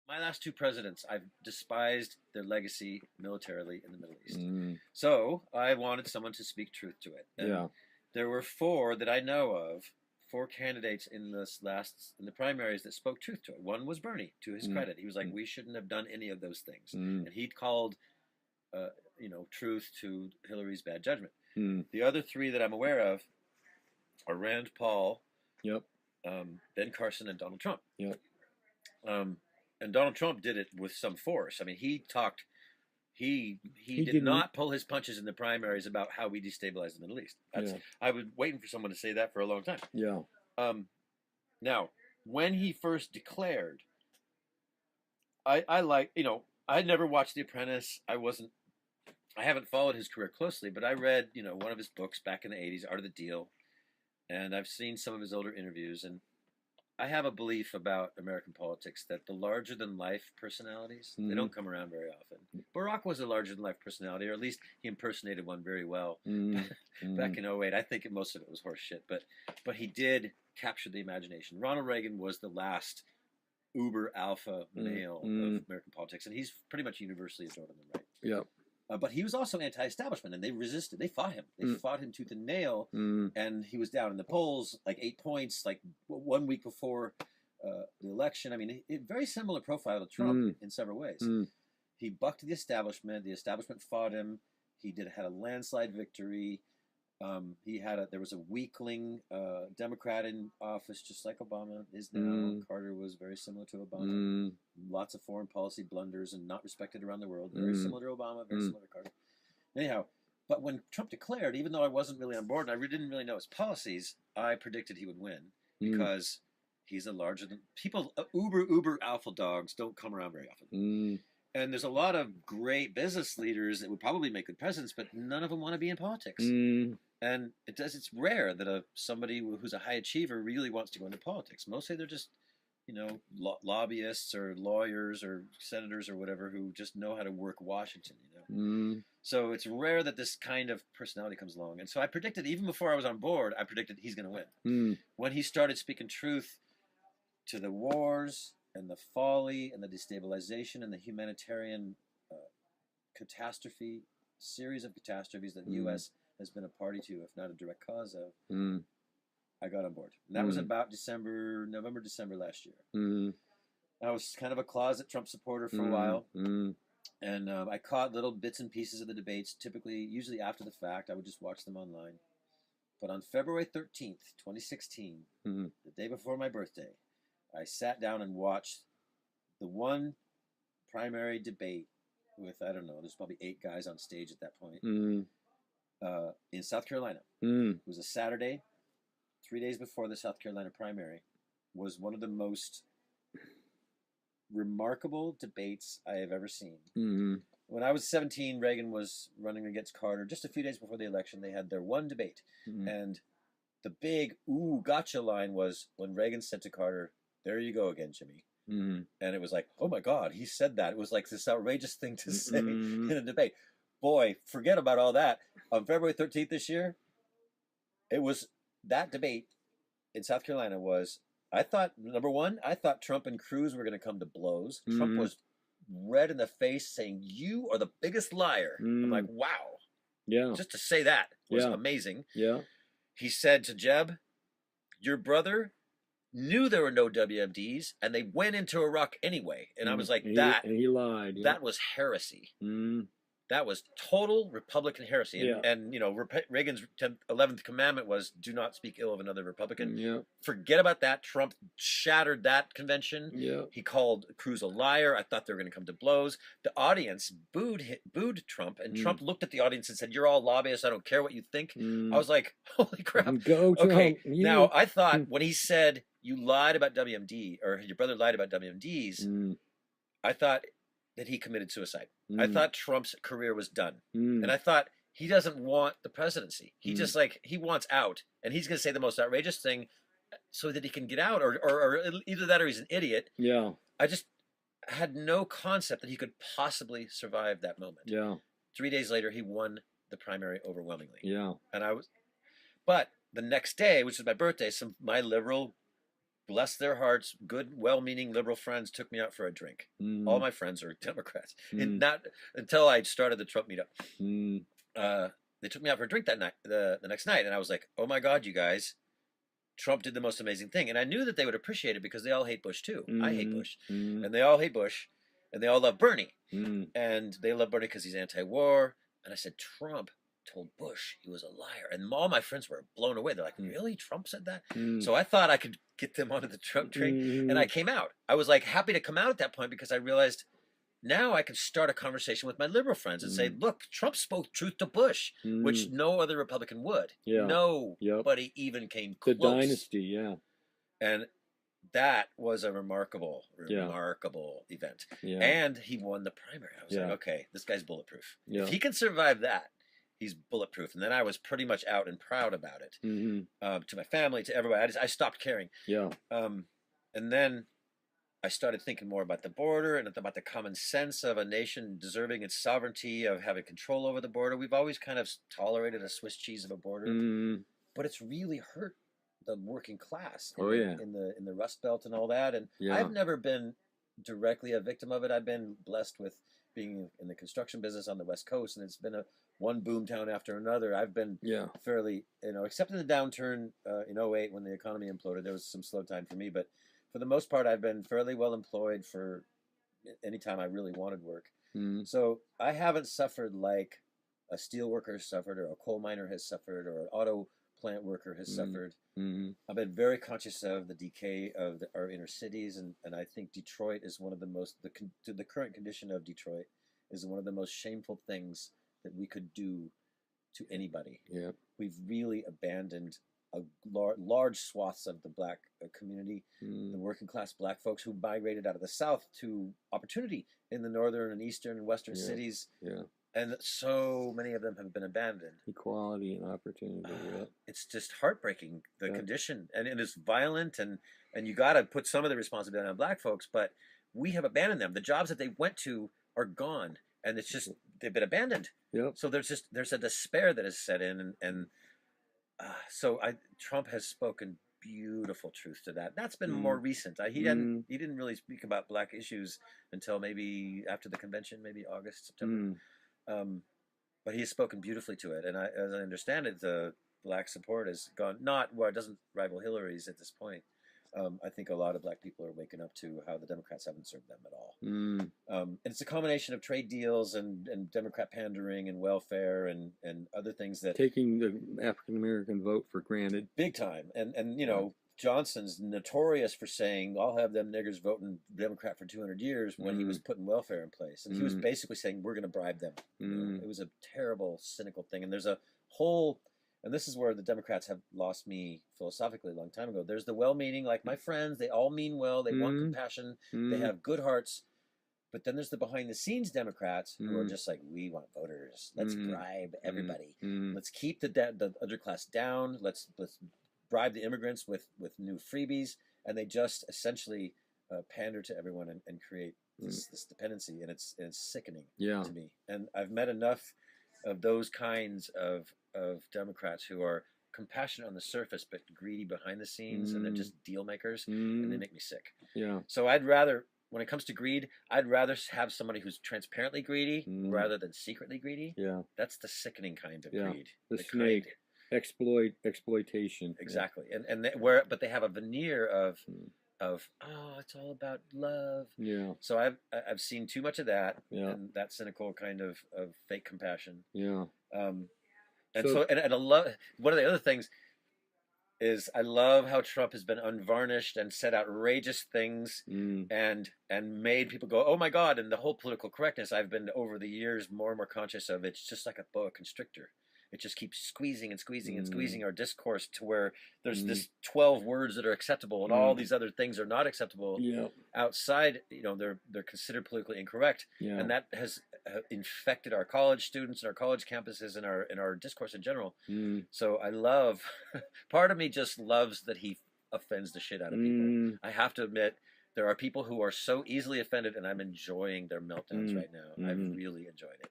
My last two presidents, I've despised their legacy militarily in the Middle East. Mm. So I wanted someone to speak truth to it. And Yeah. there were four that I know of, four candidates in the primaries that spoke truth to it. One was Bernie, to his credit. He was like, we shouldn't have done any of those things. And he'd called, truth to Hillary's bad judgment. The other three that I'm aware of are Rand Paul, Yep. Ben Carson, and Donald Trump. Yep. And Donald Trump did it with some force. I mean, he talked. He did not pull his punches in the primaries about how we destabilize the Middle East. I was waiting for someone to say that for a long time. Yeah. Now, when he first declared, I like, I'd never watched The Apprentice. I haven't followed his career closely, but I read, one of his books back in the 80s, Art of the Deal, and I've seen some of his older interviews, and I have a belief about American politics that the larger-than-life personalities, they don't come around very often. Barack was a larger-than-life personality, or at least he impersonated one very well back in '08. I think most of it was horse shit, but he did capture the imagination. Ronald Reagan was the last uber alpha male of American politics, and he's pretty much universally adored on the right. Yeah. But he was also anti-establishment, and they resisted. They fought him. They fought him tooth and nail, and he was down in the polls like 8 points, like 1 week before the election. I mean, very similar profile to Trump in several ways. He bucked the establishment. The establishment fought him. He had a landslide victory. There was a weakling Democrat in office, just like Obama is now. Carter was very similar to Obama. Lots of foreign policy blunders and not respected around the world. Very similar to Obama, very similar to Carter. Anyhow, but when Trump declared, even though I wasn't really on board and I didn't really know his policies, I predicted he would win because he's a larger than people. Uber alpha dogs don't come around very often. And there's a lot of great business leaders that would probably make good presidents, but none of them want to be in politics. And it's rare that somebody who's a high achiever really wants to go into politics. Mostly they're just, lobbyists or lawyers or senators or whatever who just know how to work Washington, So it's rare that this kind of personality comes along. And so I predicted, even before I was on board, I predicted he's going to win. When he started speaking truth to the wars and the folly and the destabilization and the humanitarian series of catastrophes that the U.S. has been a party to, if not a direct cause of, I got on board. And that was about November, December last year. I was kind of a closet Trump supporter for a while. And I caught little bits and pieces of the debates, usually after the fact. I would just watch them online. But on February 13th, 2016, the day before my birthday, I sat down and watched the one primary debate with, I don't know, there's probably 8 guys on stage at that point, in South Carolina. It was a Saturday, 3 days before the South Carolina primary. Was one of the most remarkable debates I have ever seen. When I was 17, Reagan was running against Carter. Just a few days before the election, they had their one debate. And the big, gotcha line was when Reagan said to Carter, "There you go again, Jimmy." And it was like, oh my God, he said that. It was like this outrageous thing to say in a debate. Boy, forget about all that. On February 13th this year, that debate in South Carolina was, number one, I thought Trump and Cruz were going to come to blows. Trump was red in the face saying, "You are the biggest liar." I'm like, wow. Yeah. Just to say that was amazing. Yeah. He said to Jeb, "Your brother knew there were no WMDs, and they went into Iraq anyway." And I was like, and he lied. That was heresy. That was total Republican heresy. And Reagan's 11th commandment was, do not speak ill of another Republican. Forget about that. Trump shattered that convention. He called Cruz a liar. I thought they were going to come to blows. The audience booed Trump, and Trump looked at the audience and said, "You're all lobbyists. I don't care what you think." I was like, holy crap. Go Trump. Okay, now I thought when he said, "You lied about WMD," or your brother lied about WMDs, I thought that he committed suicide. I thought Trump's career was done. And I thought he doesn't want the presidency. He just he wants out. And he's going to say the most outrageous thing so that he can get out, or either that or he's an idiot. I just had no concept that he could possibly survive that moment. 3 days later, he won the primary overwhelmingly. And but the next day, which is my birthday, my liberal bless their hearts, good, well-meaning liberal friends took me out for a drink. All my friends are Democrats. And not until I started the Trump meetup. They took me out for a drink that night, the next night, and I was like, "Oh my God, you guys! Trump did the most amazing thing." And I knew that they would appreciate it because they all hate Bush too. I hate Bush, and they all hate Bush, and they all love Bernie, and they love Bernie because he's anti-war. And I said, Trump told Bush he was a liar, and all my friends were blown away. They're like, "Really? Trump said that?" So I thought I could get them onto the Trump train, and I came out. I was like happy to come out at that point because I realized now I can start a conversation with my liberal friends and say, "Look, Trump spoke truth to Bush, which no other Republican would. Nobody even came close." The dynasty, yeah. And that was a remarkable event. And he won the primary. I was like, okay, this guy's bulletproof. If he can survive that, he's bulletproof. And then I was pretty much out and proud about it. To my family, to everybody. I stopped caring. And then I started thinking more about the border and about the common sense of a nation deserving its sovereignty, of having control over the border. We've always kind of tolerated a Swiss cheese of a border, but it's really hurt the working class in the Rust Belt and all that. And I've never been directly a victim of it. I've been blessed with being in the construction business on the West Coast, and it's been one boom town after another. I've been fairly, except in the downturn in '08 when the economy imploded, there was some slow time for me, but for the most part, I've been fairly well employed for any time I really wanted work. So I haven't suffered like a steel worker has suffered, or a coal miner has suffered, or an auto plant worker has suffered. I've been very conscious of the decay of our inner cities, and I think Detroit is one of the most, the current condition of Detroit is one of the most shameful things that we could do to anybody. We've really abandoned a large swaths of the black community, the working class black folks who migrated out of the South to opportunity in the northern and eastern and western cities. And so many of them have been abandoned. Equality and opportunity. It's just heartbreaking, the condition. And it is violent, and you got to put some of the responsibility on black folks, but we have abandoned them. The jobs that they went to are gone, and it's just, they've been abandoned. So there's a despair that has set in, and so Trump has spoken beautiful truth to that. That's been more recent. He didn't really speak about black issues until maybe after the convention, maybe August, September. But he has spoken beautifully to it, and as I understand it, the black support has gone it doesn't rival Hillary's at this point. I think a lot of black people are waking up to how the Democrats haven't served them at all. And it's a combination of trade deals and Democrat pandering and welfare and other things that taking the African American vote for granted, big time. And Johnson's notorious for saying, "I'll have them niggers voting Democrat for 200 years," when he was putting welfare in place. And he was basically saying, we're going to bribe them. It was a terrible, cynical thing. And there's a whole, and this is where the Democrats have lost me philosophically a long time ago. There's the well-meaning, like my friends, they all mean well, they want compassion, they have good hearts. But then there's the behind-the-scenes Democrats who are just like, we want voters. Let's bribe everybody. Let's keep the underclass down. Let's bribe the immigrants with new freebies, and they just essentially pander to everyone and create this dependency, and it's sickening to me. And I've met enough of those kinds of Democrats who are compassionate on the surface but greedy behind the scenes, and they're just deal makers, and they make me sick. So I'd rather, when it comes to greed, I'd rather have somebody who's transparently greedy rather than secretly greedy. That's the sickening kind of greed. The snake. Exploitation. Exactly. But they have a veneer of it's all about love. So I've seen too much of that, and that cynical kind of fake compassion. And I love, one of the other things is I love how Trump has been unvarnished and said outrageous things and made people go, oh my God. And the whole political correctness, I've been over the years more and more conscious of. It's just like a boa constrictor. It just keeps squeezing and squeezing and squeezing our discourse to where there's this 12 words that are acceptable and all these other things are not acceptable outside. They're considered politically incorrect, and that has infected our college students and our college campuses and our discourse in general. So I love, part of me just loves that he offends the shit out of people. I have to admit, there are people who are so easily offended, and I'm enjoying their meltdowns right now. I've really enjoyed it.